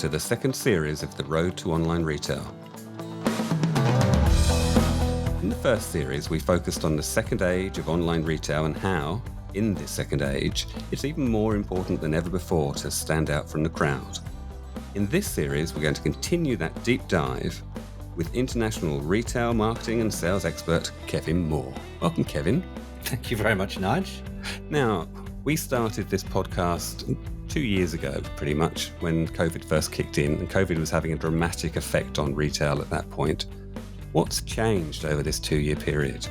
to the second series of The Road to Online Retail. In the first series, we focused on the second age of online retail and how, in this second age, it's even more important than ever before to stand out from the crowd. In this series, we're going to continue that deep dive with international retail marketing and sales expert Kevin Moore. Welcome, Kevin. Thank you very much, Nige. Now, we started this podcast 2 years ago, pretty much, when COVID first kicked in, and COVID was having a dramatic effect on retail at that point. What's changed over this 2-year period?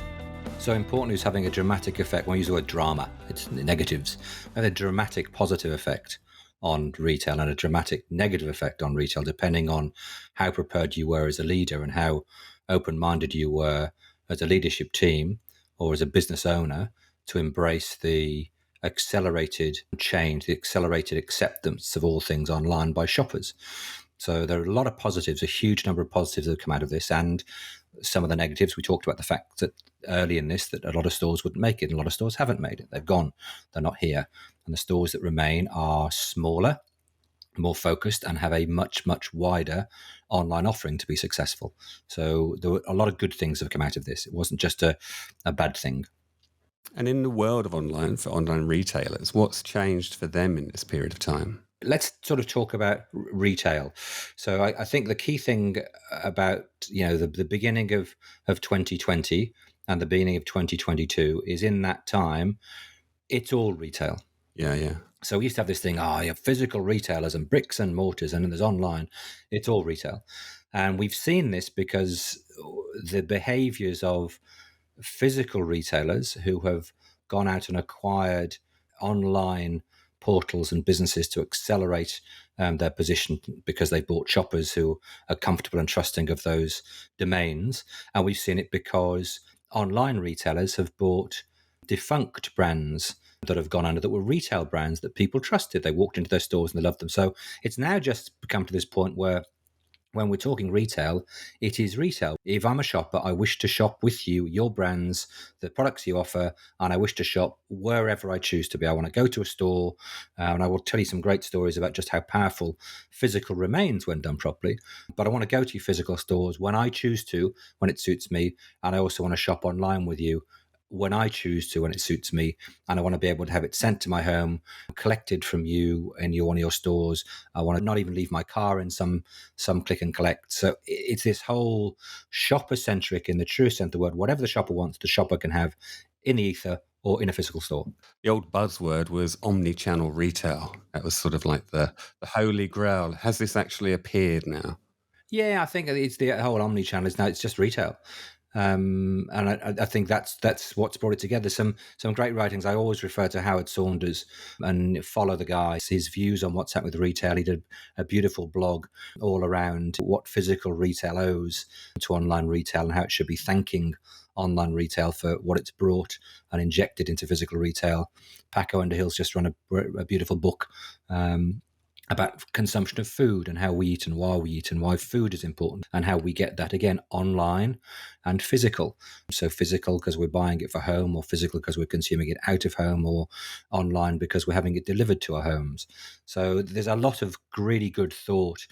So important is having a dramatic effect. When we use the word drama, it's negatives. A dramatic positive effect on retail and a dramatic negative effect on retail, depending on how prepared you were as a leader and how open-minded you were as a leadership team or as a business owner to embrace the accelerated change, the accelerated acceptance of all things online by shoppers. So there are a lot of positives, a huge number of positives that have come out of this, and some of the negatives. We talked about the fact that early in this that a lot of stores wouldn't make it, and a lot of stores haven't made it. They've gone, they're not here. And the stores that remain are smaller, more focused, and have a much, much wider online offering to be successful. So there were a lot of good things that have come out of this. It wasn't just a bad thing. And in the world of online, for online retailers, what's changed for them in this period of time? Let's sort of talk about retail. So I think the key thing about the beginning of 2020 and the beginning of 2022 is in that time, it's all retail. Yeah. So we used to have this thing, you have physical retailers and bricks and mortars, and then there's online. It's all retail. And we've seen this because the behaviors of physical retailers who have gone out and acquired online portals and businesses to accelerate their position because they've bought shoppers who are comfortable and trusting of those domains. And we've seen it because online retailers have bought defunct brands that have gone under that were retail brands that people trusted. They walked into their stores and they loved them. So it's now just come to this point where when we're talking retail, it is retail. If I'm a shopper, I wish to shop with you, your brands, the products you offer, and I wish to shop wherever I choose to be. I want to go to a store, and I will tell you some great stories about just how powerful physical remains when done properly. But I want to go to your physical stores when I choose to, when it suits me, and I also want to shop online with you when I choose to, when it suits me, and I want to be able to have it sent to my home, collected from you in one of your stores. I want to not even leave my car in some click and collect. So it's this whole shopper-centric, in the true sense of the word. Whatever the shopper wants, the shopper can have in the ether or in a physical store. The old buzzword was omnichannel retail. That was sort of like the holy grail. Has this actually appeared now? Yeah, I think it's the whole omnichannel is now, it's just retail. And I think that's what's brought it together. Some great writings. I always refer to Howard Saunders and follow the guy. His views on what's happening with retail. He did a beautiful blog all around what physical retail owes to online retail and how it should be thanking online retail for what it's brought and injected into physical retail. Paco Underhill's just run a beautiful book about consumption of food and how we eat and why food is important and how we get that, again, online and physical. So physical because we're buying it for home, or physical because we're consuming it out of home, or online because we're having it delivered to our homes. So there's a lot of really good thought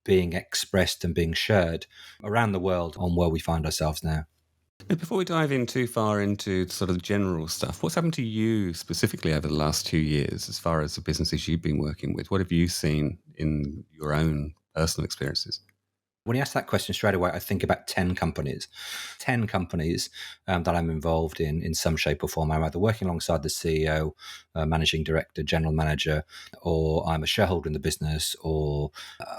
being expressed and being shared around the world on where we find ourselves now. Before we dive in too far into sort of general stuff, what's happened to you specifically over the last 2 years as far as the businesses you've been working with? What have you seen in your own personal experiences? When you ask that question straight away, I think about 10 companies that I'm involved in some shape or form. I'm either working alongside the CEO, managing director, general manager, or I'm a shareholder in the business, or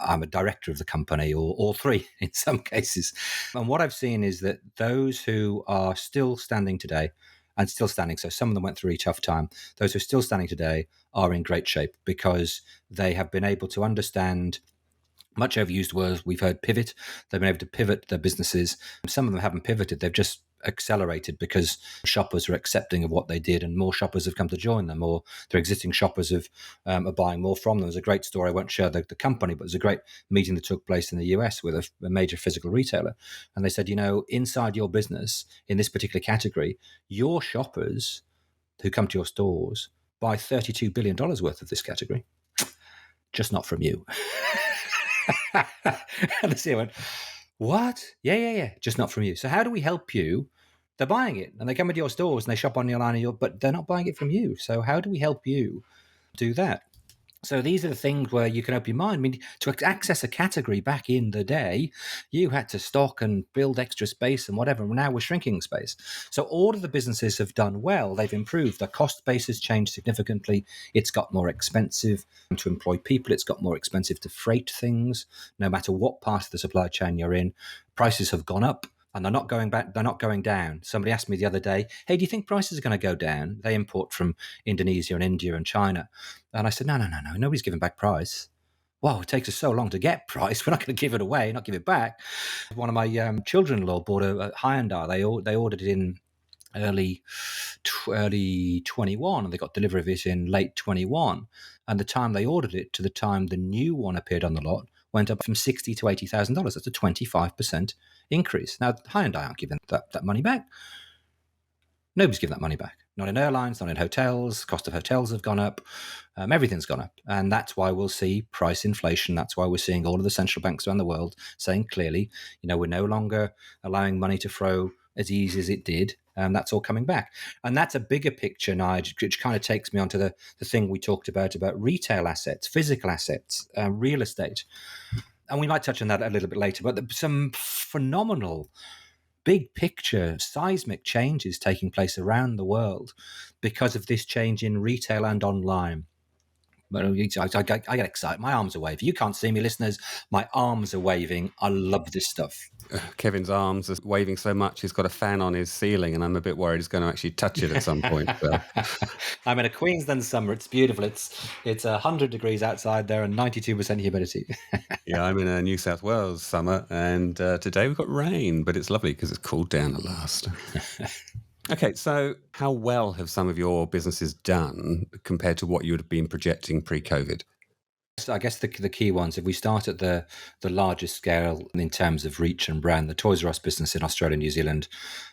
I'm a director of the company, or all three in some cases. And what I've seen is that those who are still standing today, and still standing, so some of them went through a tough time, those who are still standing today are in great shape because they have been able to understand much overused words. We've heard pivot. They've been able to pivot their businesses. Some of them haven't pivoted. They've just accelerated because shoppers are accepting of what they did, and more shoppers have come to join them, or their existing shoppers are buying more from them. There's a great story. I won't share the company, but there's a great meeting that took place in the US with a major physical retailer. And they said, inside your business, in this particular category, your shoppers who come to your stores buy $32 billion worth of this category. Just not from you. And the CEO went, what? Yeah, yeah, yeah. Just not from you. So how do we help you? They're buying it and they come into your stores and they shop on your line, but they're not buying it from you. So how do we help you do that? So these are the things where you can open your mind. I mean, to access a category back in the day, you had to stock and build extra space and whatever. Now we're shrinking space. So all of the businesses have done well. They've improved. Their cost base has changed significantly. It's got more expensive to employ people. It's got more expensive to freight things, no matter what part of the supply chain you're in. Prices have gone up. And they're not going back, they're not going down. Somebody asked me the other day, hey, do you think prices are going to go down? They import from Indonesia and India and China. And I said, no, nobody's giving back price. Well, it takes us so long to get price. We're not going to give it away, not give it back. One of my children-in-law bought a Hyundai. They ordered it in early 21 and they got delivery of it in late 21. And the time they ordered it to the time the new one appeared on the lot went up from $60,000 to $80,000. That's a 25% increase. Now, Hyundai aren't giving that money back. Nobody's giving that money back. Not in airlines, not in hotels. Cost of hotels have gone up. Everything's gone up. And that's why we'll see price inflation. That's why we're seeing all of the central banks around the world saying clearly, we're no longer allowing money to flow as easy as it did. And that's all coming back. And that's a bigger picture, Nigel, which kind of takes me onto the thing we talked about retail assets, physical assets, real estate. And we might touch on that a little bit later, but some phenomenal big picture seismic changes taking place around the world because of this change in retail and online. But I get excited. My arms are waving. You can't see me, listeners. My arms are waving. I love this stuff. Kevin's arms are waving so much he's got a fan on his ceiling, and I'm a bit worried he's going to actually touch it at some point. So. I'm in a Queensland summer. It's beautiful. It's 100 degrees outside there and 92% humidity. Yeah, I'm in a New South Wales summer, and today we've got rain, but it's lovely because it's cooled down at last. Okay, so how well have some of your businesses done compared to what you would have been projecting pre-COVID? I guess the key ones, if we start at the largest scale in terms of reach and brand, the Toys R Us business in Australia and New Zealand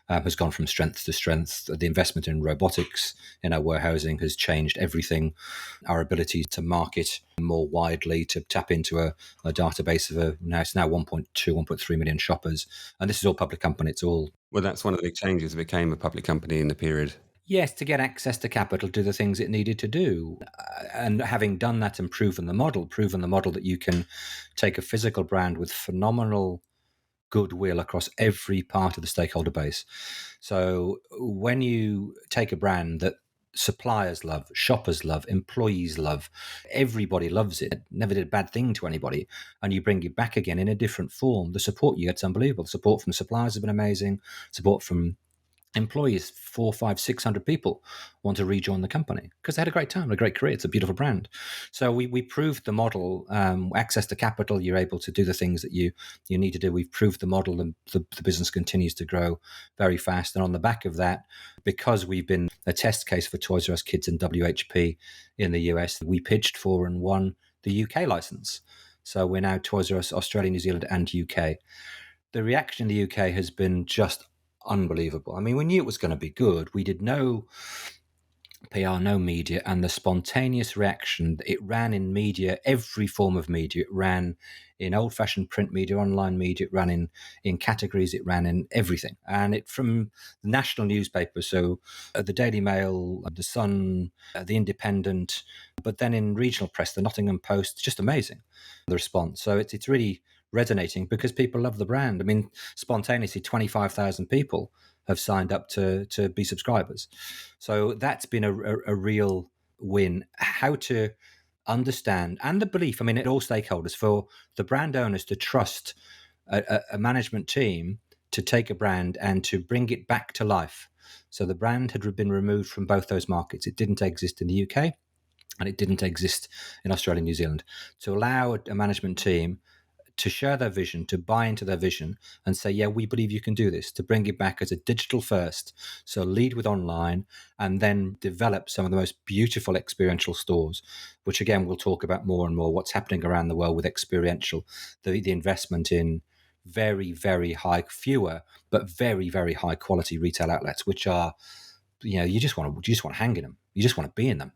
has gone from strength to strength. The investment in robotics in our warehousing has changed everything. Our ability to market more widely, to tap into a database of it's now 1.2, 1.3 million shoppers. And this is all public company. It's all... Well, that's one of the big changes. It became a public company in the period. Yes, to get access to capital, do the things it needed to do. And having done that and proven the model that you can take a physical brand with phenomenal goodwill across every part of the stakeholder base. So when you take a brand that suppliers love, shoppers love, employees love, everybody loves it, never did a bad thing to anybody, and you bring it back again in a different form, the support you get's unbelievable. The support from suppliers has been amazing. Support from employees, 400, 500, 600 people want to rejoin the company because they had a great time, a great career. It's a beautiful brand. So we proved the model, access to capital, you're able to do the things that you need to do. We've proved the model, and the business continues to grow very fast. And on the back of that, because we've been a test case for Toys R Us Kids and WHP in the US, we pitched for and won the UK license. So we're now Toys R Us Australia, New Zealand and UK. The reaction in the UK has been just unbelievable. I mean, we knew it was going to be good. We did no PR, no media, and the spontaneous reaction, it ran in media, every form of media. It ran in old-fashioned print media, online media, it ran in categories, it ran in everything. And it from the national newspapers, so the Daily Mail, the Sun, the Independent, but then in regional press, the Nottingham Post, just amazing, the response. So it's really resonating because people love the brand. I mean, spontaneously, 25,000 people have signed up to be subscribers. So that's been a real win. How to understand, and the belief, I mean, all stakeholders, for the brand owners to trust a management team to take a brand and to bring it back to life. So the brand had been removed from both those markets. It didn't exist in the UK and it didn't exist in Australia and New Zealand. To allow a management team to share their vision, to buy into their vision and say, yeah, we believe you can do this, to bring it back as a digital first. So lead with online and then develop some of the most beautiful experiential stores, which again, we'll talk about more and more what's happening around the world with experiential, the investment in very, very high, fewer, but very, very high quality retail outlets, which are, you just want to hang in them. You just want to be in them.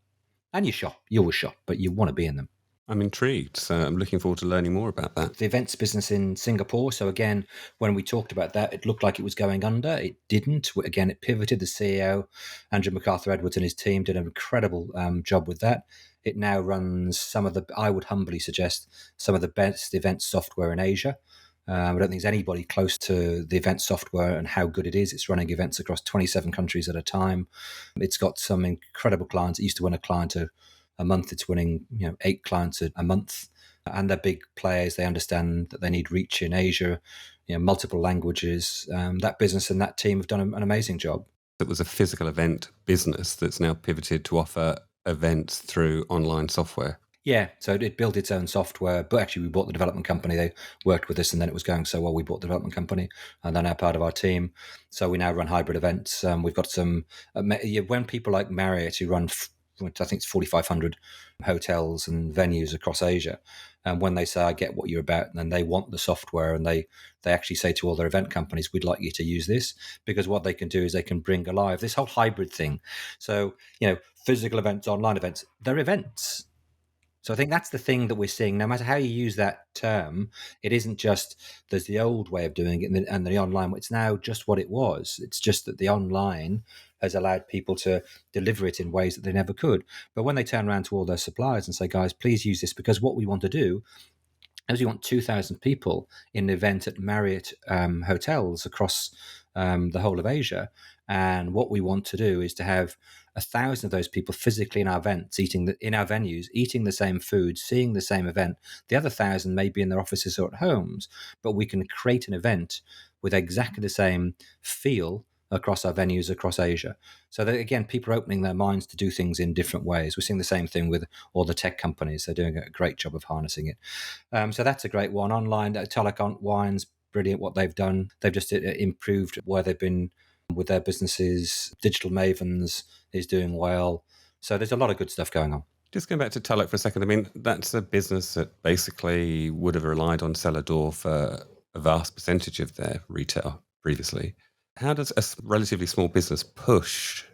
And you always shop, but you want to be in them. I'm intrigued, so I'm looking forward to learning more about that. The events business in Singapore. So again, when we talked about that, it looked like it was going under. It didn't. Again, it pivoted. The CEO, Andrew MacArthur Edwards, and his team did an incredible job with that. It now runs some of the, I would humbly suggest, some of the best event software in Asia. I don't think there's anybody close to the event software and how good it is. It's running events across 27 countries at a time. It's got some incredible clients. It used to win a client a month. It's winning 8 clients a month, and they're big players. They understand that they need reach in Asia, multiple languages. That business and that team have done an amazing job. It was a physical event business that's now pivoted to offer events through online software. Yeah, so it built its own software, but actually we bought the development company. They worked with us, and then it was going so well. We bought the development company, and they're now part of our team. So we now run hybrid events. We've got some when people like Marriott, who run, I think it's 4,500 hotels and venues across Asia, and when they say, "I get what you're about," and then they want the software, and they actually say to all their event companies, "We'd like you to use this," because what they can do is they can bring alive this whole hybrid thing. So physical events, online events, they're events. So I think that's the thing that we're seeing. No matter how you use that term, it isn't just there's the old way of doing it and the online. It's now just what it was. It's just that the online has allowed people to deliver it in ways that they never could. But when they turn around to all their suppliers and say, "Guys, please use this," because what we want to do is we want 2,000 people in an event at Marriott hotels across the whole of Asia. And what we want to do is to have 1,000 of those people physically in our events, in our venues, eating the same food, seeing the same event. The other 1,000 may be in their offices or at homes, but we can create an event with exactly the same feel across our venues across Asia. So that, again, people are opening their minds to do things in different ways. We're seeing the same thing with all the tech companies. They're doing a great job of harnessing it. So that's a great one. Online, Telecom Wines, brilliant what they've done. They've just improved where they've been with their businesses. Digital Mavens is doing well. So there's a lot of good stuff going on. Just going back to Tulloch for a second, I mean, that's a business that basically would have relied on cellar door for a vast percentage of their retail previously. How does a relatively small business push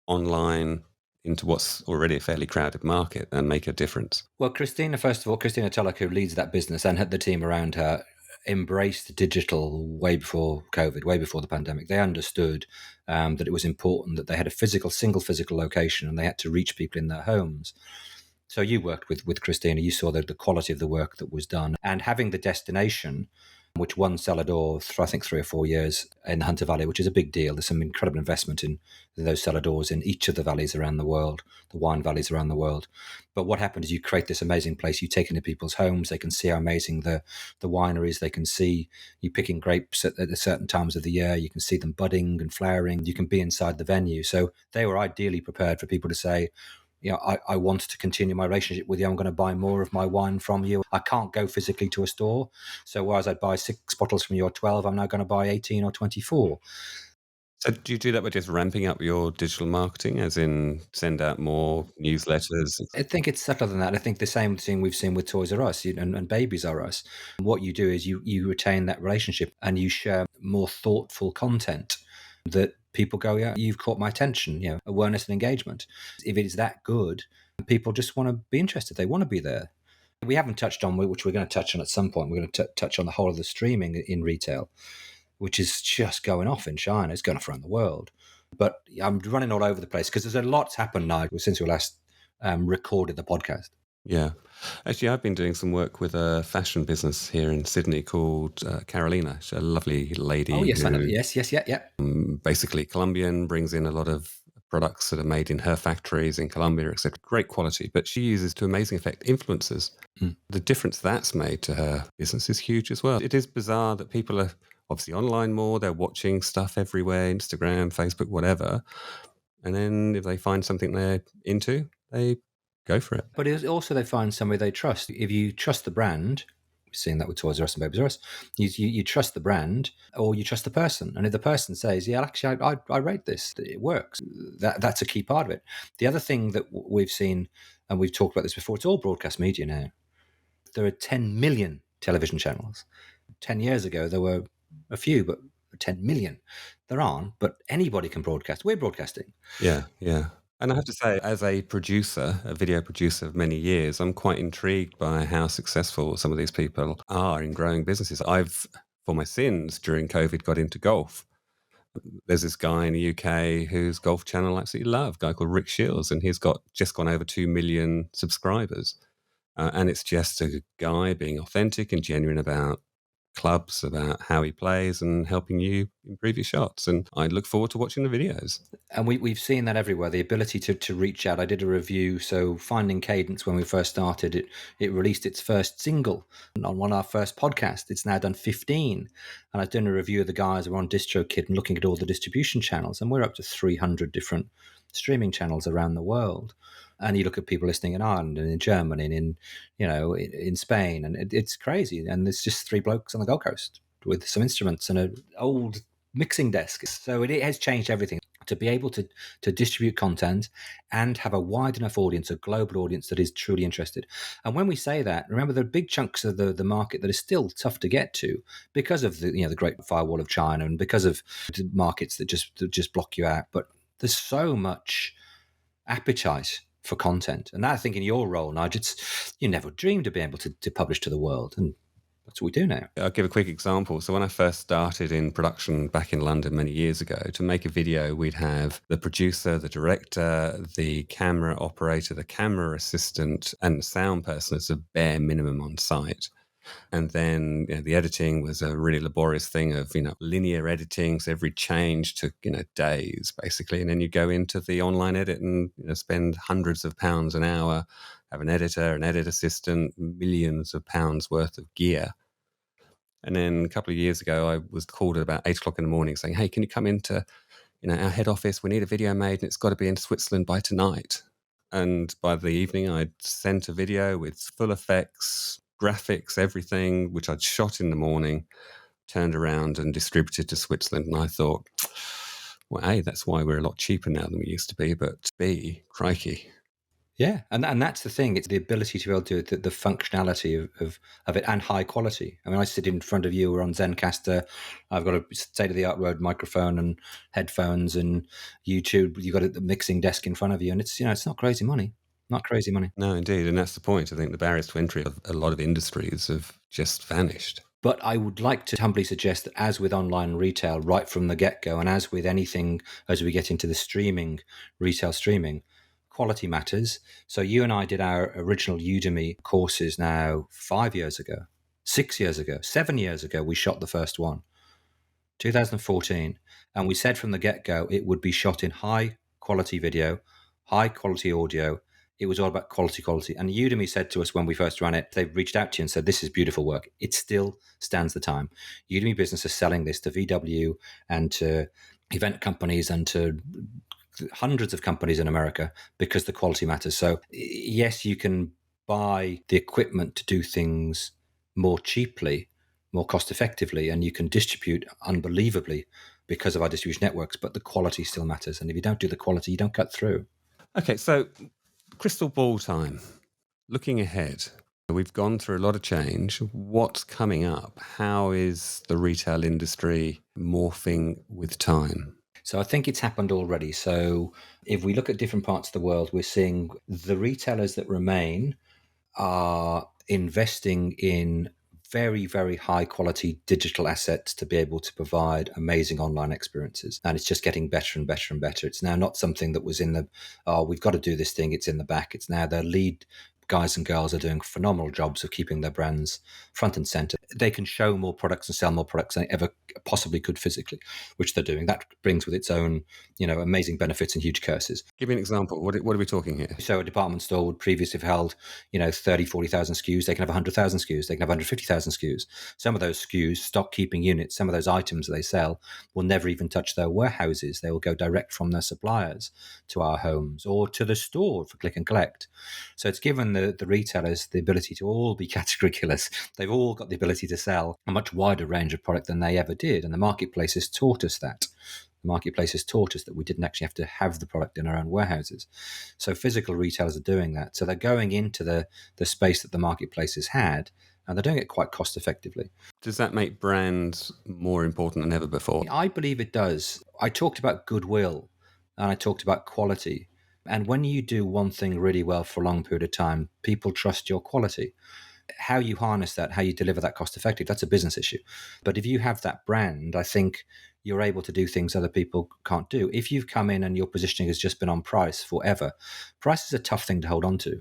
online into what's already a fairly crowded market and make a difference? Well, first of all, Christina Tulloch, who leads that business, and the team around her, embraced digital way before COVID, way before the pandemic. They understood that it was important that they had a single physical location, and they had to reach people in their homes. So you worked with Christina, you saw the quality of the work that was done, and having the destination, which won Celador for I think 3 or 4 years in the Hunter Valley, which is a big deal. There's some incredible investment in those Celadors in each of the valleys around the world, the wine valleys around the world. But what happened is you create this amazing place. You take into people's homes. They can see how amazing the wineries. They can see you picking grapes at certain times of the year. You can see them budding and flowering. You can be inside the venue. So they were ideally prepared for people to say, I want to continue my relationship with you. I'm going to buy more of my wine from you. I can't go physically to a store. So whereas I'd buy 6 bottles from you or 12, I'm now going to buy 18 or 24. So do you do that by just ramping up your digital marketing, as in send out more newsletters? I think it's subtler than that. I think the same thing we've seen with Toys R Us and Babies R Us. What you do is you retain that relationship and you share more thoughtful content that people go, "Yeah, you've caught my attention," awareness and engagement. If it is that good, people just want to be interested. They want to be there. We haven't touched on, which we're going to touch on at some point. We're going to touch on the whole of the streaming in retail, which is just going off in China. It's going off around the world. But I'm running all over the place because there's a lot's happened now since we last recorded the podcast. Yeah. Actually, I've been doing some work with a fashion business here in Sydney called Carolina. She's a lovely lady. Oh, yes, I know. who, Yes, yeah. basically Colombian, brings in a lot of products that are made in her factories in Colombia, etc. Great quality, but she uses to amazing effect influencers. Mm. The difference that's made to her business is huge as well. It is bizarre that people are obviously online more, they're watching stuff everywhere, Instagram, Facebook, whatever. And then if they find something they're into, they go for it. But it's also they find somebody they trust. If you trust the brand, we've seen that with Toys R Us and Babies R Us, you trust the brand or you trust the person. And if the person says, "Yeah, actually, I rate this, it works," that's a key part of it. The other thing that we've seen, and we've talked about this before, it's all broadcast media now. There are 10 million television channels. 10 years ago, there were a few, but 10 million. There aren't, but anybody can broadcast. We're broadcasting. Yeah, yeah. And I have to say, as a producer, a video producer of many years, I'm quite intrigued by how successful some of these people are in growing businesses. I've, for my sins, during COVID, got into golf. There's this guy in the UK whose golf channel I absolutely love, a guy called Rick Shields, and he's got just gone over 2 million subscribers. And it's just a guy being authentic and genuine about clubs, about how he plays and helping you improve your shots. And I look forward to watching the videos. And we've seen that everywhere, the ability to reach out. I did a review. So Finding Cadence, when we first started, it released its first single on one of our first podcasts. It's now done 15. And I was doing a review of the guys who were on DistroKid and looking at all the distribution channels. And we're up to 300 different streaming channels around the world. And you look at people listening in Ireland and in Germany and in Spain, and it's crazy. And there's just three blokes on the Gold Coast with some instruments and an old mixing desk. So it has changed everything. To be able to distribute content and have a wide enough audience, a global audience that is truly interested. And when we say that, remember there are big chunks of the market that is still tough to get to because of the Great Firewall of China and because of the markets that just block you out. But there's so much appetite for content. And I think in your role, Nigel, you never dreamed of being able to publish to the world. And that's what we do now. I'll give a quick example. So when I first started in production back in London many years ago, to make a video, we'd have the producer, the director, the camera operator, the camera assistant, and the sound person as a bare minimum on site. And then the editing was a really laborious thing of linear editing. So every change took days basically. And then you go into the online edit and spend hundreds of pounds an hour, have an editor, an edit assistant, millions of pounds worth of gear. And then a couple of years ago, I was called at about 8 o'clock in the morning saying, "Hey, can you come into our head office? We need a video made and it's got to be in Switzerland by tonight." And by the evening, I'd sent a video with full effects, graphics, everything, which I'd shot in the morning, turned around and distributed to Switzerland. And I thought, well, A, that's why we're a lot cheaper now than we used to be. But B, crikey. Yeah, and that's the thing. It's the ability to be able to do the functionality of it and high quality. I mean, I sit in front of you. We're on Zencaster. I've got a state-of-the-art Rode microphone and headphones and YouTube. You've got a mixing desk in front of you, and it's it's not crazy money. Not crazy money. No, indeed. And that's the point. I think the barriers to entry of a lot of industries have just vanished. But I would like to humbly suggest that as with online retail, right from the get-go, and as with anything, as we get into the retail streaming, quality matters. So you and I did our original Udemy courses now 5 years ago, 6 years ago, 7 years ago. We shot the first one, 2014. And we said from the get-go, it would be shot in high quality video, high quality audio. It was all about quality. And Udemy said to us when we first ran it, they reached out to you and said, "This is beautiful work." It still stands the time. Udemy Business is selling this to VW and to event companies and to hundreds of companies in America because the quality matters. So yes, you can buy the equipment to do things more cheaply, more cost effectively, and you can distribute unbelievably because of our distribution networks, but the quality still matters. And if you don't do the quality, you don't cut through. Okay, so crystal ball time. Looking ahead, we've gone through a lot of change. What's coming up? How is the retail industry morphing with time? So I think it's happened already. So if we look at different parts of the world, we're seeing the retailers that remain are investing in very, very high quality digital assets to be able to provide amazing online experiences. And it's just getting better and better and better. It's now not something that was in the, oh, we've got to do this thing, it's in the back. It's now the lead guys and girls are doing phenomenal jobs of keeping their brands front and center. They can show more products and sell more products than they ever possibly could physically, which they're doing. That brings with its own, amazing benefits and huge curses. Give me an example. What are we talking here? So a department store would previously have held, 30, 40,000 SKUs. They can have 100,000 SKUs. They can have 150,000 SKUs. Some of those SKUs, stock keeping units, some of those items they sell will never even touch their warehouses. They will go direct from their suppliers to our homes or to the store for click and collect. So it's given the retailers the ability to all be category killers. They've all got the ability to sell a much wider range of product than they ever did. And the marketplaces taught us that. The marketplaces taught us that we didn't actually have to have the product in our own warehouses. So physical retailers are doing that. So they're going into the space that the marketplaces had, and they're doing it quite cost effectively. Does that make brands more important than ever before? I believe it does. I talked about goodwill and I talked about quality. And when you do one thing really well for a long period of time, people trust your quality. How you harness that, how you deliver that cost effective, that's a business issue. But if you have that brand, I think you're able to do things other people can't do. If you've come in and your positioning has just been on price forever, price is a tough thing to hold on to.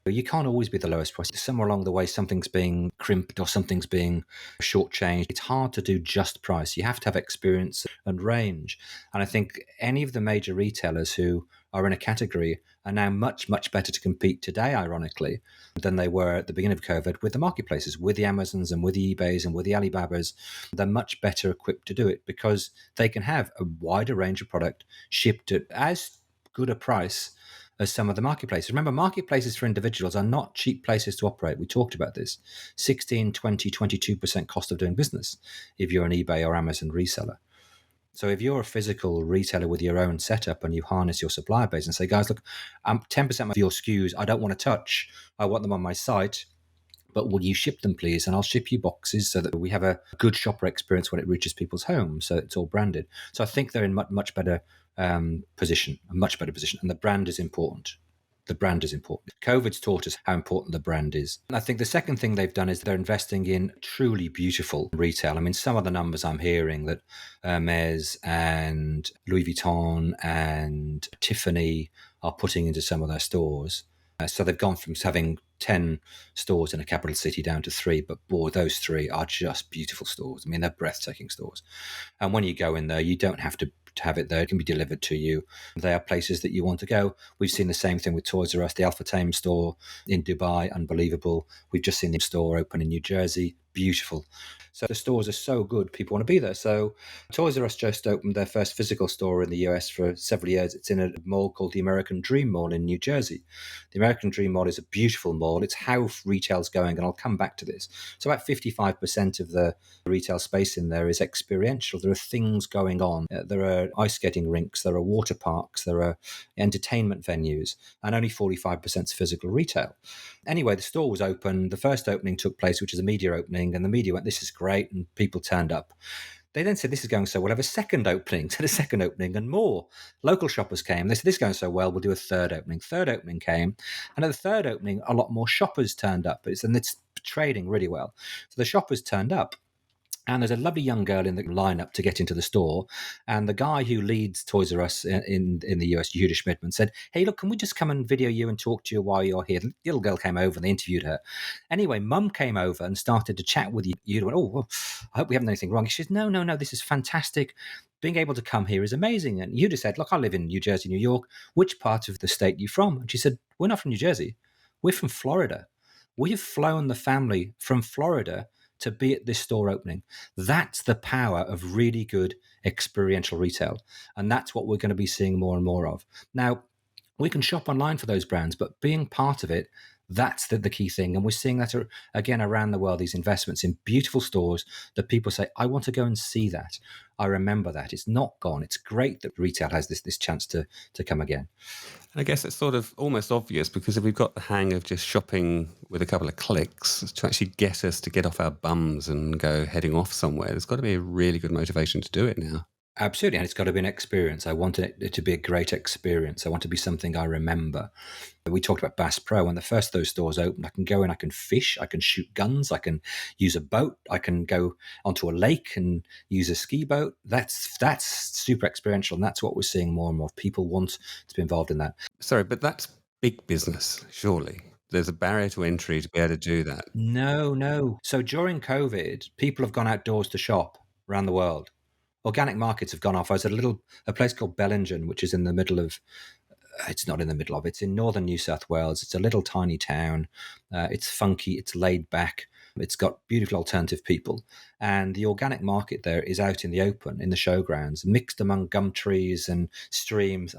You can't always be the lowest price. Somewhere along the way, something's being crimped or something's being shortchanged. It's hard to do just price. You have to have experience and range. And I think any of the major retailers who are in a category are now much, much better to compete today, ironically, than they were at the beginning of COVID with the marketplaces, with the Amazons and with the eBays and with the Alibabas. They're much better equipped to do it because they can have a wider range of product shipped at as good a price as some of the marketplaces. Remember, marketplaces for individuals are not cheap places to operate. We talked about this. 16, 20, 22% cost of doing business if you're an eBay or Amazon reseller. So if you're a physical retailer with your own setup and you harness your supplier base and say, guys, look, I'm 10% of your SKUs I don't want to touch. I want them on my site, but will you ship them, please? And I'll ship you boxes so that we have a good shopper experience when it reaches people's homes. So it's all branded. So I think they're in much better position, a much better position. And the brand is important. The brand is important. COVID's taught us how important the brand is. And I think the second thing they've done is they're investing in truly beautiful retail. I mean, some of the numbers I'm hearing that Hermes and Louis Vuitton and Tiffany are putting into some of their stores. So they've gone from having 10 stores in a capital city down to 3, but boy, those 3 are just beautiful stores. I mean, they're breathtaking stores. And when you go in there, you don't have to have it there. It can be delivered to you. They are places that you want to go. We've seen the same thing with Toys R Us, the Alpha Tame store in Dubai, unbelievable. We've just seen the store open in New Jersey, beautiful. So the stores are so good, people want to be there. So Toys R Us just opened their first physical store in the US for several years. It's in a mall called the American Dream Mall in New Jersey. The American Dream Mall is a beautiful mall. It's how retail's going, and I'll come back to this. So about 55% of the retail space in there is experiential. There are things going on. There are ice skating rinks, there are water parks, there are entertainment venues, and only 45% is physical retail. Anyway, the store was open. The first opening took place, which is a media opening, and the media went, this is great, and people turned up. They then said, this is going so well, we'll have a second opening, and more local shoppers came. They said, this is going so well, we'll do a third opening. Third opening came, and at the third opening, a lot more shoppers turned up, and it's trading really well. So the shoppers turned up, and there's a lovely young girl in the lineup to get into the store. And the guy who leads Toys R Us in the US, Judah Schmidman, said, hey, look, can we just come and video you and talk to you while you're here? The little girl came over and they interviewed her. Anyway, mum came over and started to chat with Judah. Went, oh, well, I hope we haven't done anything wrong. She says, no, this is fantastic. Being able to come here is amazing. And Judah said, look, I live in New Jersey, New York. Which part of the state are you from? And she said, we're not from New Jersey. We're from Florida. We have flown the family from Florida to be at this store opening. That's the power of really good experiential retail. And that's what we're going to be seeing more and more of. Now, we can shop online for those brands, but being part of it, that's the key thing. And we're seeing that, again, around the world, these investments in beautiful stores that people say, I want to go and see that. I remember that. It's not gone. It's great that retail has this chance to come again. And I guess it's sort of almost obvious, because if we've got the hang of just shopping with a couple of clicks to actually get us to get off our bums and go heading off somewhere, there's got to be a really good motivation to do it now. Absolutely. And it's got to be an experience. I want it to be a great experience. I want it to be something I remember. We talked about Bass Pro. When the first of those stores opened, I can go in, I can fish, I can shoot guns, I can use a boat, I can go onto a lake and use a ski boat. That's super experiential. And that's what we're seeing more and more. People want to be involved in that. Sorry, but that's big business, surely. There's a barrier to entry to be able to do that. No. So during COVID, people have gone outdoors to shop around the world. Organic markets have gone off. I was at a place called Bellingen, which is in the middle of, it's not in the middle of, it's in northern New South Wales. It's a little tiny town. It's funky, it's laid back. It's got beautiful alternative people. And the organic market there is out in the open, in the showgrounds, mixed among gum trees and streams.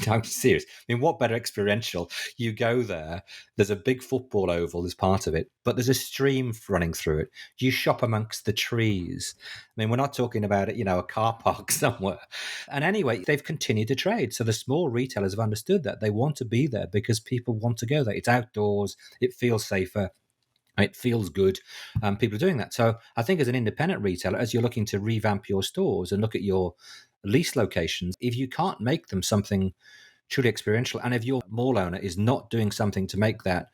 I'm serious. I mean, what better experiential? You go there, there's a big football oval as part of it, but there's a stream running through it. You shop amongst the trees. I mean, we're not talking about it, a car park somewhere. And anyway, they've continued to trade. So the small retailers have understood that. They want to be there because people want to go there. It's outdoors. It feels safer. It feels good. People are doing that. So I think as an independent retailer, as you're looking to revamp your stores and look at your lease locations, if you can't make them something truly experiential. And if your mall owner is not doing something to make that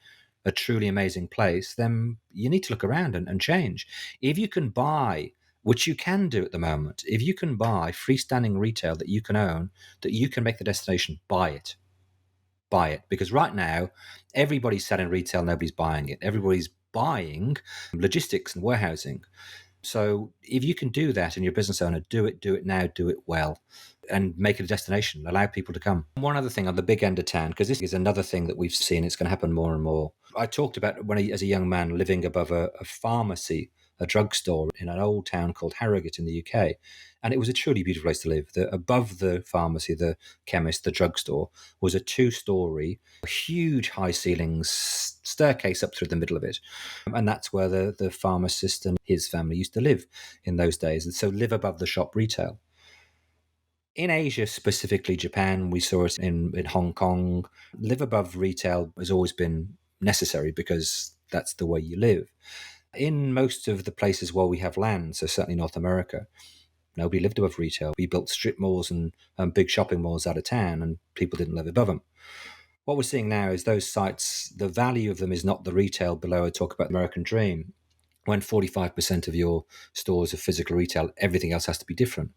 a truly amazing place, then you need to look around and change. If you can buy, which you can do at the moment, if you can buy freestanding retail that you can own, that you can make the destination, buy it. Buy it. Because right now, everybody's selling retail, nobody's buying it. Everybody's buying logistics and warehousing. So if you can do that and you're a business owner, do it now, do it well, and make it a destination, allow people to come. One other thing on the big end of town, because this is another thing that we've seen, it's going to happen more and more. I talked about as a young man living above a pharmacy, a drugstore in an old town called Harrogate in the UK. And it was a truly beautiful place to live. Above the pharmacy, the chemist, the drugstore, was a 2-story, huge high ceilings, staircase up through the middle of it. And that's where the pharmacist and his family used to live in those days. And so live above the shop retail. In Asia, specifically Japan, we saw it in Hong Kong. Live above retail has always been necessary because that's the way you live. In most of the places where we have land, so certainly North America, nobody lived above retail. We built strip malls and big shopping malls out of town, and people didn't live above them. What we're seeing now is those sites, the value of them is not the retail below. I talk about the American dream. When 45% of your stores are physical retail, everything else has to be different.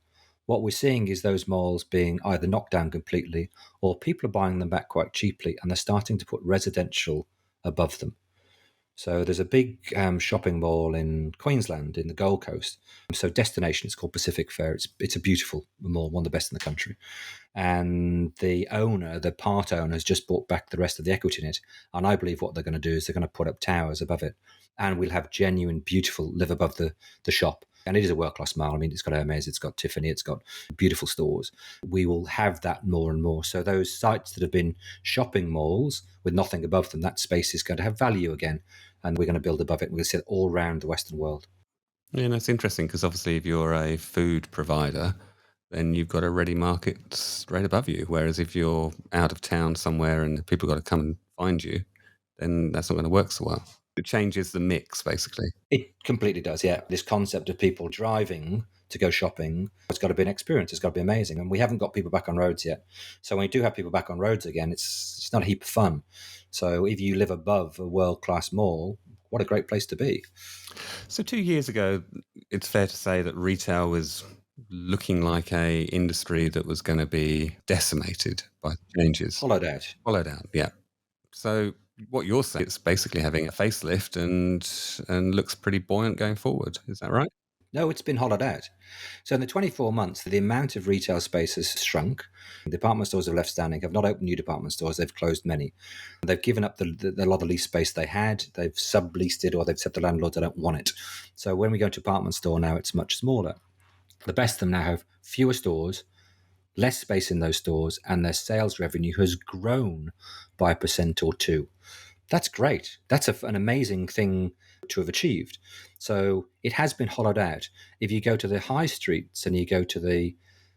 What we're seeing is those malls being either knocked down completely or people are buying them back quite cheaply, and they're starting to put residential above them. So there's a big shopping mall in Queensland in the Gold Coast. So destination, it's called Pacific Fair. It's a beautiful mall, one of the best in the country. And the owner, the part owner, has just bought back the rest of the equity in it. And I believe what they're going to do is they're going to put up towers above it. And we'll have genuine, beautiful live above the shop. And it is a world-class mall. I mean, it's got Hermes, it's got Tiffany, it's got beautiful stores. We will have that more and more. So those sites that have been shopping malls with nothing above them, that space is going to have value again. And we're going to build above it. We're going to see it all around the Western world. Yeah, and it's interesting because obviously if you're a food provider, then you've got a ready market straight above you. Whereas if you're out of town somewhere and people got to come and find you, then that's not going to work so well. It changes the mix, basically. It completely does, yeah. This concept of people driving to go shopping, it's got to be an experience. It's got to be amazing. And we haven't got people back on roads yet. So when we do have people back on roads again, it's not a heap of fun. So if you live above a world-class mall, what a great place to be. So 2 years ago, it's fair to say that retail was looking like a industry that was going to be decimated by changes. Hollowed out. Hollowed out, yeah. So what you're saying, it's basically having a facelift and looks pretty buoyant going forward. Is that right? No, it's been hollowed out. So in the 24 months, the amount of retail space has shrunk. Department stores have left standing, have not opened new department stores. They've closed many. They've given up the lot of lease space they had. They've subleased it, or they've said to landlords they don't want it. So when we go to department store now, it's much smaller. The best of them now have fewer stores, less space in those stores, and their sales revenue has grown by 1% or 2%. That's great. That's an amazing thing to have achieved. So it has been hollowed out. If you go to the high streets and you go to the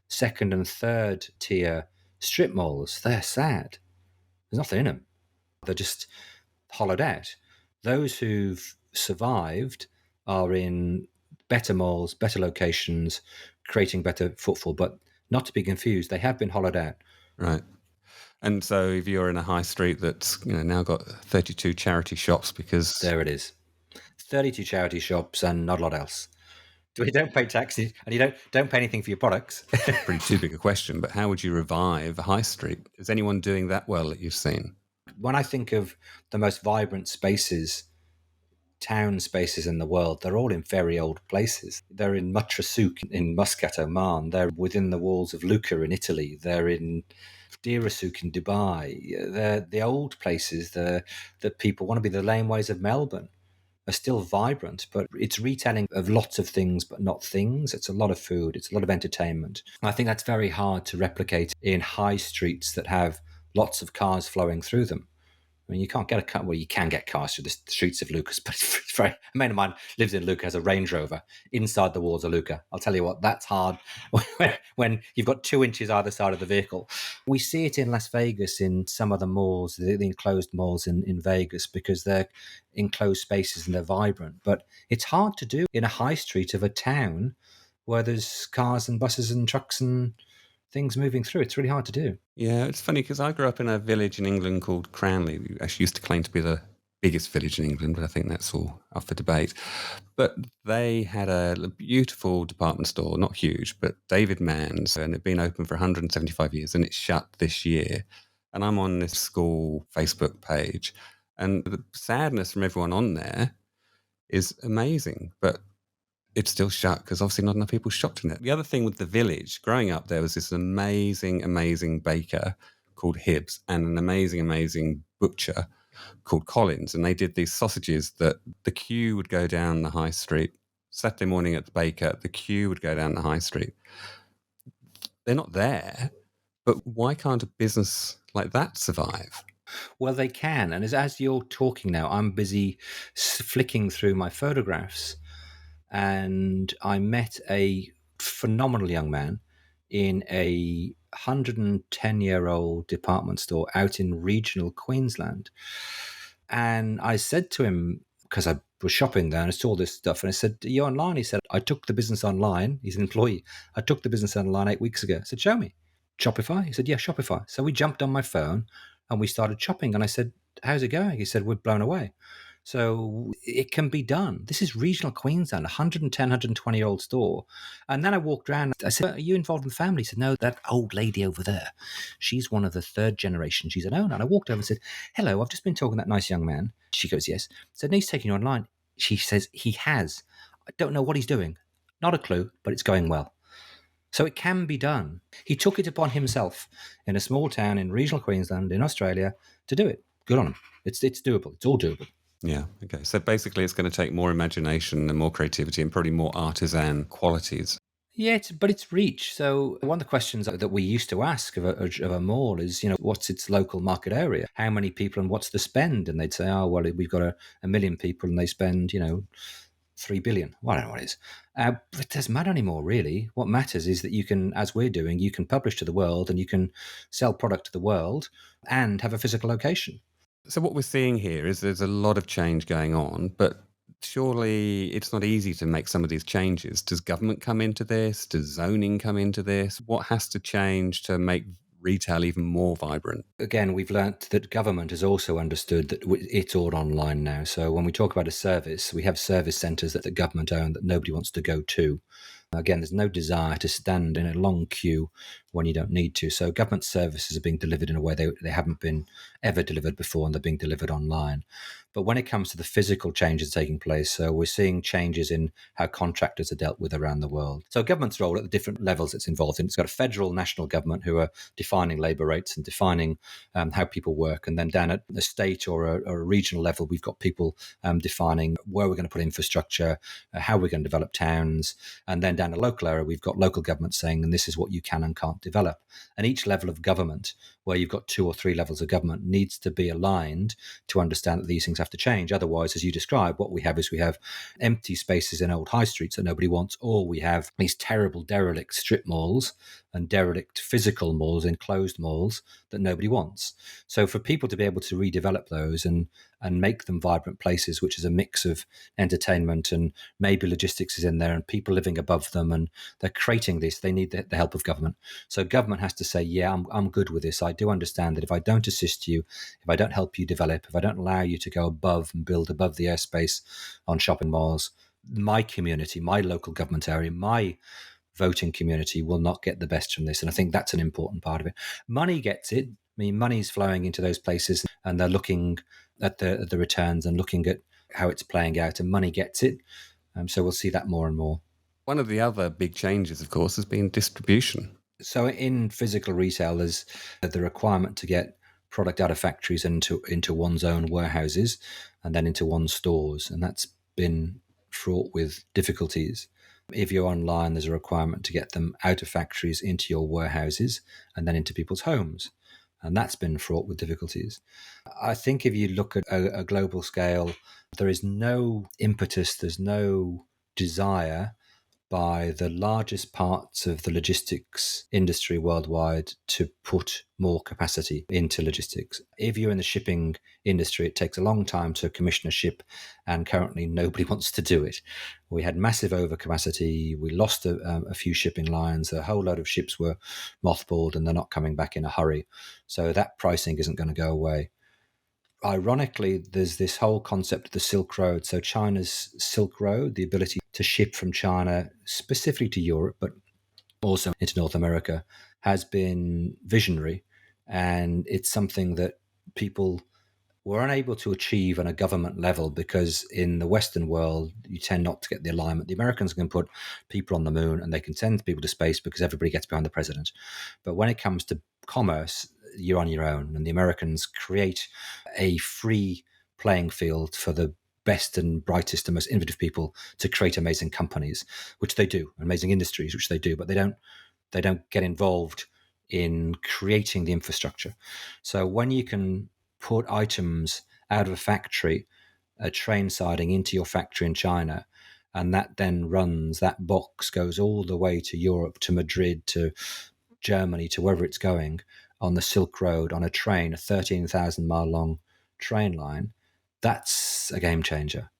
second and third tier strip malls, they're sad. There's nothing in them. They're just hollowed out. Those who've survived are in better malls, better locations, creating better footfall, but not to be confused, they have been hollowed out. Right. And so if you're in a high street that's now got 32 charity shops because... There it is. 32 charity shops and not a lot else. You don't pay taxes and you don't pay anything for your products. Pretty too big a question, but how would you revive a high street? Is anyone doing that well that you've seen? When I think of the most vibrant spaces, town spaces in the world, they're all in very old places. They're in Matrasuk in Muscat, Oman. They're within the walls of Lucca in Italy. They're in Dirasuk in Dubai. They're the old places that people want to be. The laneways of Melbourne are still vibrant, but it's retelling of lots of things, but not things. It's a lot of food. It's a lot of entertainment. I think that's very hard to replicate in high streets that have lots of cars flowing through them. I mean, you can't get a car. Well, you can get cars through the streets of Lucas, but it's very. A mate of mine lives in Lucca, has a Range Rover inside the walls of Lucca. I'll tell you what, that's hard when you've got 2 inches either side of the vehicle. We see it in Las Vegas in some of the malls, the enclosed malls in Vegas, because they're enclosed spaces and they're vibrant. But it's hard to do in a high street of a town where there's cars and buses and trucks and things moving through. It's really hard to do. Yeah, it's funny because I grew up in a village in England called Cranley. We actually used to claim to be the biggest village in England, but I think that's all up for debate. But they had a beautiful department store, not huge, but David Mann's, and it'd been open for 175 years, and it shut this year. And I'm on this school Facebook page, and the sadness from everyone on there is amazing, but it's still shut because obviously not enough people shopped in it. The other thing with the village, growing up, there was this amazing, amazing baker called Hibbs and an amazing, amazing butcher called Collins. And they did these sausages that the queue would go down the high street. Saturday morning at the baker, the queue would go down the high street. They're not there, but why can't a business like that survive? Well, they can. And as you're talking now, I'm busy flicking through my photographs, and I met a phenomenal young man in a 110-year-old department store out in regional Queensland. And I said to him, because I was shopping there and I saw this stuff, and I said, "Are you online?" He said, "I took the business online." He's an employee. "I took the business online 8 weeks ago." I said, "Show me." "Shopify?" He said, "Yeah, Shopify." So we jumped on my phone and we started shopping. And I said, "How's it going?" He said, "We're blown away." So it can be done. This is regional Queensland, 110, 120-year-old store. And then I walked around. I said, "Are you involved in the family?" He said, "No, that old lady over there, she's one of the third generation. She's an owner." And I walked over and said, "Hello, I've just been talking to that nice young man." She goes, "Yes." I said, "No, he's taking you online." She says, "He has. I don't know what he's doing. Not a clue, but it's going well." So it can be done. He took it upon himself in a small town in regional Queensland in Australia to do it. Good on him. It's doable. It's all doable. Yeah. Okay. So basically, it's going to take more imagination and more creativity and probably more artisan qualities. Yeah, but it's reach. So one of the questions that we used to ask of a mall is, what's its local market area? How many people and what's the spend? And they'd say, "Oh, well, we've got a million people and they spend, 3 billion. Well, I don't know what it is. But it doesn't matter anymore, really. What matters is that you can, as we're doing, you can publish to the world and you can sell product to the world and have a physical location. So what we're seeing here is there's a lot of change going on, but surely it's not easy to make some of these changes. Does government come into this? Does zoning come into this? What has to change to make retail even more vibrant? Again, we've learnt that government has also understood that it's all online now. So when we talk about a service, we have service centres that the government own that nobody wants to go to. Again, there's no desire to stand in a long queue when you don't need to. So government services are being delivered in a way they haven't been ever delivered before, and they're being delivered online. But when it comes to the physical changes taking place, so we're seeing changes in how contractors are dealt with around the world. So government's role at the different levels it's involved in. It's got a federal, national government who are defining labour rates and defining how people work. And then down at the state or a regional level, we've got people defining where we're going to put infrastructure, how we're going to develop towns. And then down a local area, we've got local government saying, and this is what you can and can't develop. And each level of government, where you've got 2 or 3 levels of government, needs to be aligned to understand that these things have to change. Otherwise, as you described, what we have is we have empty spaces in old high streets that nobody wants, or we have these terrible derelict strip malls and derelict physical malls, enclosed malls that nobody wants. So for people to be able to redevelop those and make them vibrant places, which is a mix of entertainment and maybe logistics is in there and people living above them, and they're creating this, they need the help of government. So government has to say, yeah, I'm good with this. I do understand that if I don't assist you, if I don't help you develop, if I don't allow you to go above and build above the airspace on shopping malls, my community, my local government area, my voting community will not get the best from this. And I think that's an important part of it. Money gets it. I mean, money's flowing into those places and they're looking at the returns and looking at how it's playing out, and money gets it. So we'll see that more and more. One of the other big changes, of course, has been distribution. So in physical retail, there's the requirement to get product out of factories into one's own warehouses and then into one's stores. And that's been fraught with difficulties. If you're online, there's a requirement to get them out of factories into your warehouses and then into people's homes. And that's been fraught with difficulties. I think if you look at a global scale, there is no impetus, there's no desire by the largest parts of the logistics industry worldwide to put more capacity into logistics. If you're in the shipping industry, it takes a long time to commission a ship, and currently nobody wants to do it. We had massive overcapacity. We lost a few shipping lines. A whole load of ships were mothballed, and they're not coming back in a hurry. So that pricing isn't going to go away. Ironically, there's this whole concept of the Silk Road. So China's Silk Road, the ability to ship from China specifically to Europe, but also into North America, has been visionary. And it's something that people were unable to achieve on a government level because in the Western world, you tend not to get the alignment. The Americans can put people on the moon and they can send people to space because everybody gets behind the president. But when it comes to commerce, you're on your own. And the Americans create a free playing field for the best and brightest and most innovative people to create amazing companies, which they do, amazing industries, which they do, but they don't get involved in creating the infrastructure. So when you can put items out of a factory, a train siding, into your factory in China, and that then that box goes all the way to Europe, to Madrid, to Germany, to wherever it's going on the Silk Road on a train, a 13,000 mile long train line, that's a game changer.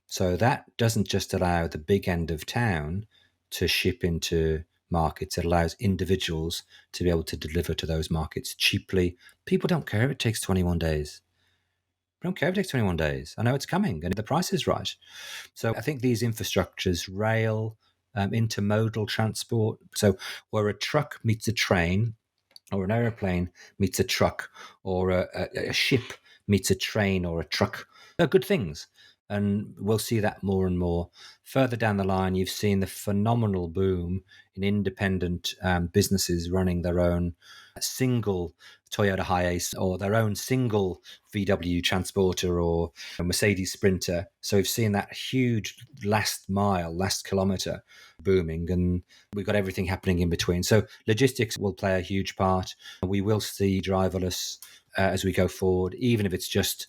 So that doesn't just allow the big end of town to ship into markets. It allows individuals to be able to deliver to those markets cheaply. People don't care if it takes 21 days. They don't care if it takes 21 days. I know it's coming and the price is right. So I think these infrastructures, rail, intermodal transport, so where a truck meets a train, or an aeroplane meets a truck, or a ship meets a train or a truck, they're good things. And we'll see that more and more. Further down the line, you've seen the phenomenal boom in independent businesses running their own single Toyota Hiace or their own single VW Transporter or a Mercedes Sprinter. So we've seen that huge last mile, last kilometer booming, and we've got everything happening in between. So logistics will play a huge part. We will see driverless as we go forward, even if it's just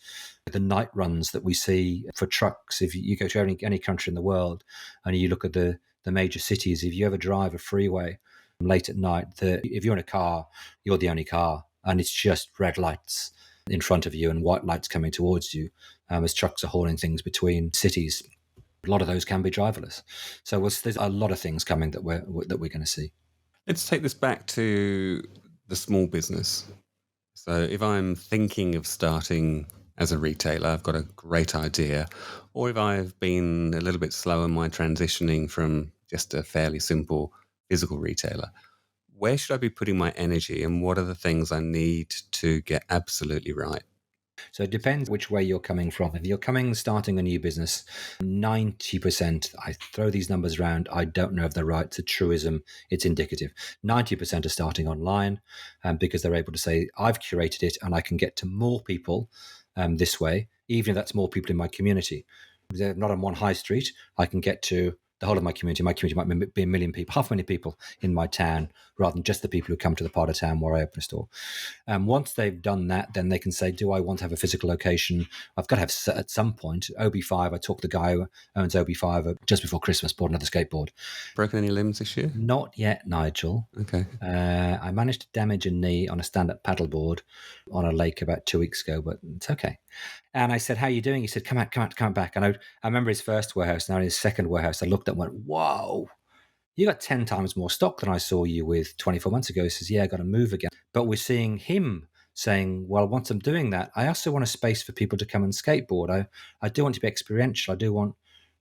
the night runs that we see for trucks. If you go to any country in the world and you look at the major cities, if you ever drive a freeway late at night, if you're in a car, you're the only car, and it's just red lights in front of you and white lights coming towards you as trucks are hauling things between cities. A lot of those can be driverless. So there's a lot of things coming that we're going to see. Let's take this back to the small business. So if I'm thinking of starting as a retailer, I've got a great idea, or if I've been a little bit slow in my transitioning from just a fairly simple physical retailer, where should I be putting my energy and what are the things I need to get absolutely right? So it depends which way you're coming from. If you're starting a new business, 90%, I throw these numbers around, I don't know if they're right. It's a truism, it's indicative. 90% are starting online because they're able to say, I've curated it and I can get to more people this way, even if that's more people in my community. If they're not on one high street, I can get to the whole of my community. My community might be 1 million people, 500,000 people in my town, rather than just the people who come to the part of town where I open a store. Once they've done that, then they can say, do I want to have a physical location? I've got to have at some point. OB5, I talked to the guy who owns OB5 just before Christmas, bought another skateboard. Broken any limbs this year? Not yet, Nigel. Okay. I managed to damage a knee on a stand-up paddleboard on a lake about 2 weeks ago, but it's okay. And I said, how are you doing? He said, come back. And I remember his first warehouse. Now in his second warehouse, I looked at and went, whoa, you got 10 times more stock than I saw you with 24 months ago. He says, yeah, I got to move again. But we're seeing him saying, well, once I'm doing that, I also want a space for people to come and skateboard. I do want to be experiential. I do want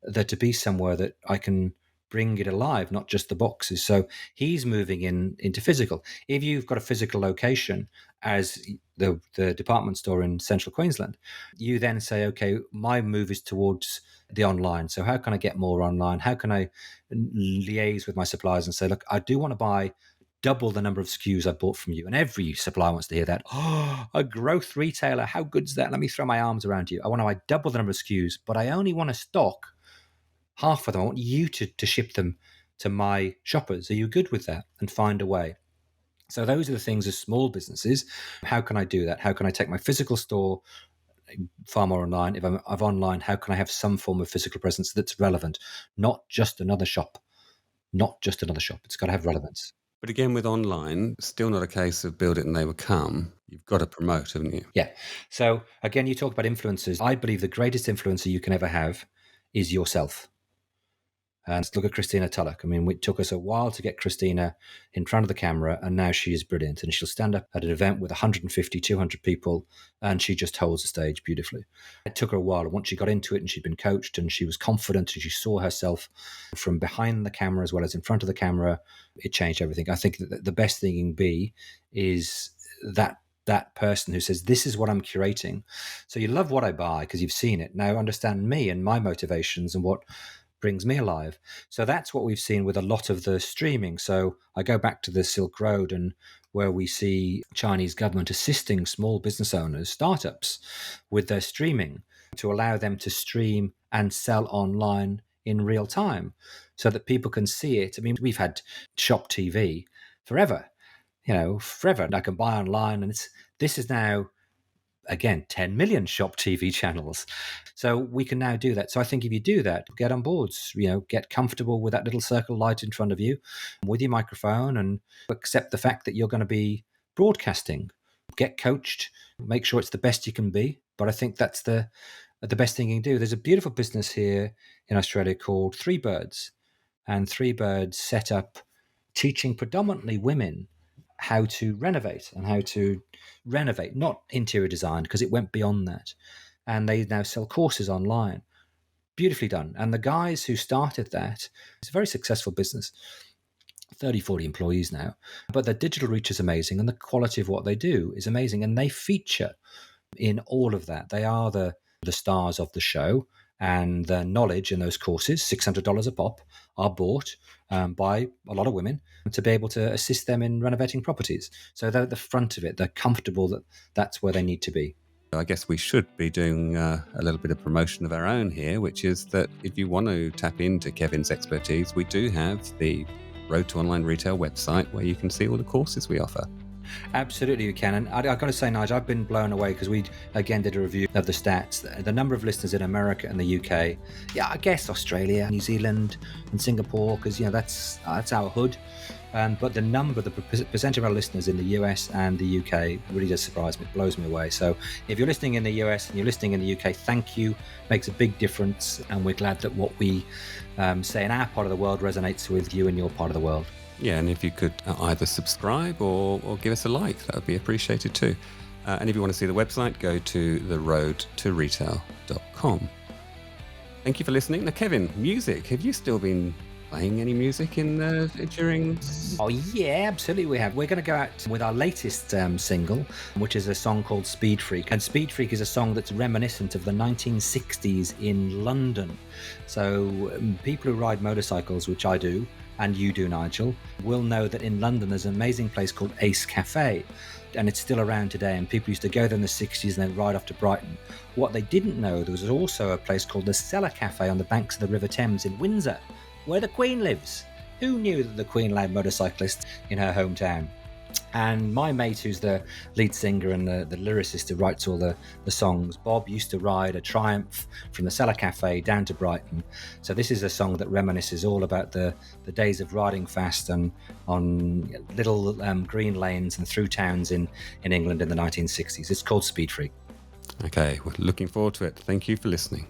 there to be somewhere that I can bring it alive, not just the boxes. So he's moving into physical. If you've got a physical location as the department store in central Queensland, you then say, okay, my move is towards the online. So how can I get more online? How can I liaise with my suppliers and say, look, I do want to buy double the number of SKUs I bought from you. And every supplier wants to hear that. Oh, a growth retailer, how good's that? Let me throw my arms around you. I want to buy double the number of SKUs, but I only want to stock half of them. I want you to ship them to my shoppers. Are you good with that? And find a way. So those are the things as small businesses. How can I do that? How can I take my physical store far more online? If I'm online, how can I have some form of physical presence that's relevant, not just another shop? not just another shop. It's got to have relevance. But again, with online, still not a case of build it and they will come. You've got to promote, haven't you? Yeah. So again, you talk about influencers. I believe the greatest influencer you can ever have is yourself. And look at Christina Tulloch. I mean, it took us a while to get Christina in front of the camera, and now she is brilliant. And she'll stand up at an event with 150, 200 people, and she just holds the stage beautifully. It took her a while. And once she got into it and she'd been coached and she was confident and she saw herself from behind the camera as well as in front of the camera, it changed everything. I think that the best thing you can be is that person who says, this is what I'm curating. So you love what I buy because you've seen it. Now understand me and my motivations and what brings me alive. So that's what we've seen with a lot of the streaming. So I go back to the Silk Road and where we see Chinese government assisting small business owners, startups, with their streaming to allow them to stream and sell online in real time so that people can see it. I mean, we've had Shop TV forever, forever. I can buy online, and this is now, again, 10 million Shop TV channels. So we can now do that. So I think if you do that, get on boards, get comfortable with that little circle light in front of you with your microphone and accept the fact that you're going to be broadcasting. Get coached, make sure it's the best you can be. But I think that's the best thing you can do. There's a beautiful business here in Australia called Three Birds. And Three Birds set up teaching predominantly women how to renovate, not interior design, because it went beyond that. And they now sell courses online. Beautifully done. And the guys who started that, it's a very successful business, 30, 40 employees now. But their digital reach is amazing and the quality of what they do is amazing. And they feature in all of that. They are the stars of the show, and their knowledge in those courses, $600 a pop, are bought by a lot of women to be able to assist them in renovating properties. So they're at the front of it. They're comfortable that that's where they need to be. I guess we should be doing a little bit of promotion of our own here, which is that if you want to tap into Kevin's expertise, we do have the Road to Online Retail website where you can see all the courses we offer. Absolutely, you can. And I've got to say, Nigel, I've been blown away because we, again, did a review of the stats. The number of listeners in America and the UK, I guess Australia, New Zealand and Singapore, because, that's our hood. But the percent of our listeners in the US and the UK really does surprise me. It blows me away. So if you're listening in the US and you're listening in the UK, thank you. Makes a big difference. And we're glad that what we say in our part of the world resonates with you in your part of the world. Yeah, and if you could either subscribe or give us a like, that would be appreciated too. And if you want to see the website, go to theroadtoretail.com. Thank you for listening. Now, Kevin, music. Have you still been playing any music during? Oh yeah, absolutely we have. We're going to go out with our latest single, which is a song called Speed Freak. And Speed Freak is a song that's reminiscent of the 1960s in London. So people who ride motorcycles, which I do, and you do, Nigel, will know that in London there's an amazing place called Ace Cafe, and it's still around today, and people used to go there in the 60s and then ride off to Brighton. What they didn't know, there was also a place called the Cellar Cafe on the banks of the River Thames in Windsor, where the Queen lives. Who knew that the Queen allowed motorcyclists in her hometown? And my mate, who's the lead singer and the lyricist who writes all the songs, Bob, used to ride a Triumph from the Cellar Cafe down to Brighton. So this is a song that reminisces all about the days of riding fast and on little green lanes and through towns in England in the 1960s. It's called Speed Freak. Okay, we're looking forward to it. Thank you for listening.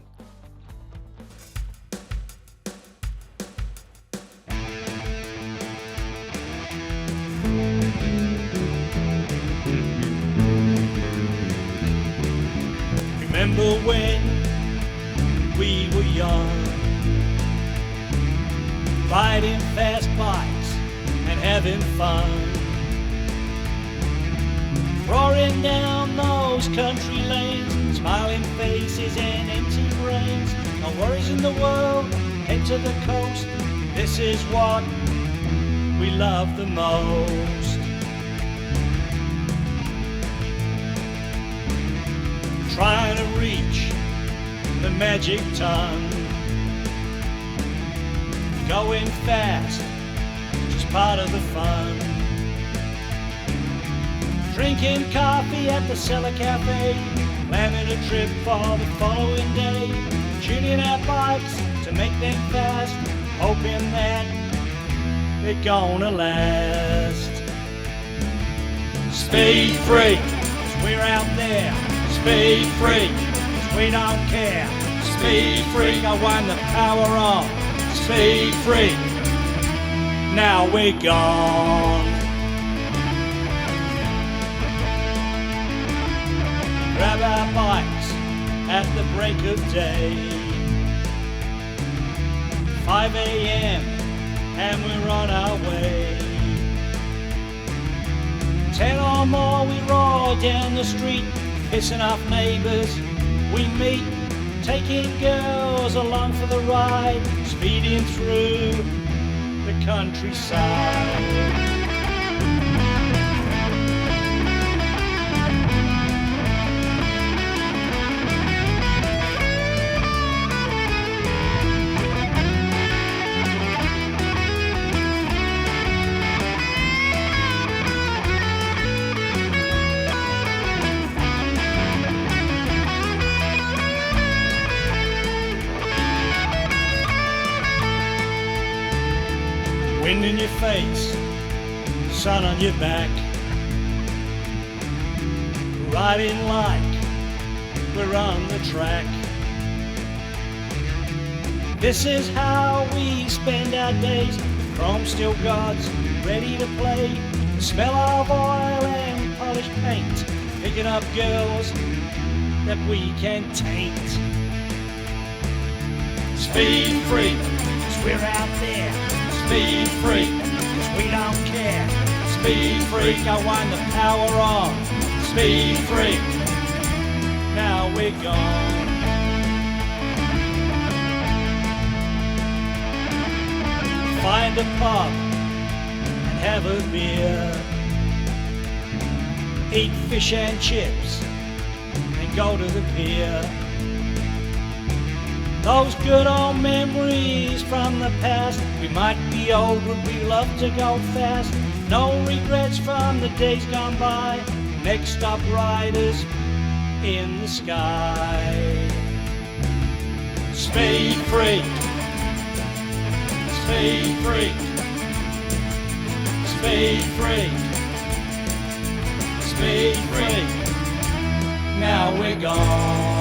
Remember when we were young, riding fast bikes and having fun, roaring down those country lanes, smiling faces and empty brains, no worries in the world, head to the coast, this is what we love the most. Trying to reach the magic tongue, going fast, just part of the fun. Drinking coffee at the Cellar Cafe, planning a trip for the following day, tuning our bikes to make them fast, hoping that they're gonna last. Speed freak, 'cause we're out there. Speed freak, 'cause we don't care. Speed freak, I won the power on. Speed freak, now we're gone. Grab our bikes at the break of day. 5 a.m. and we're on our way. 10 or more we roll down the street, pissing off neighbours we meet, taking girls along for the ride, speeding through the countryside. Wind in your face, sun on your back, riding like we're on the track. This is how we spend our days, chrome steel gods ready to play, the smell of oil and polished paint, picking up girls that we can taint. Speed freak, 'cause we're out there. Speed freak, 'cause we don't care. Speed freak, I won the power on. Speed freak, now we're gone. Find a pub and have a beer. Eat fish and chips and go to the pier. Those good old memories from the past. We might be old, but we love to go fast. No regrets from the days gone by. Next stop riders in the sky. Speed freak, speed freak, speed freak, speed freak. Now we're gone.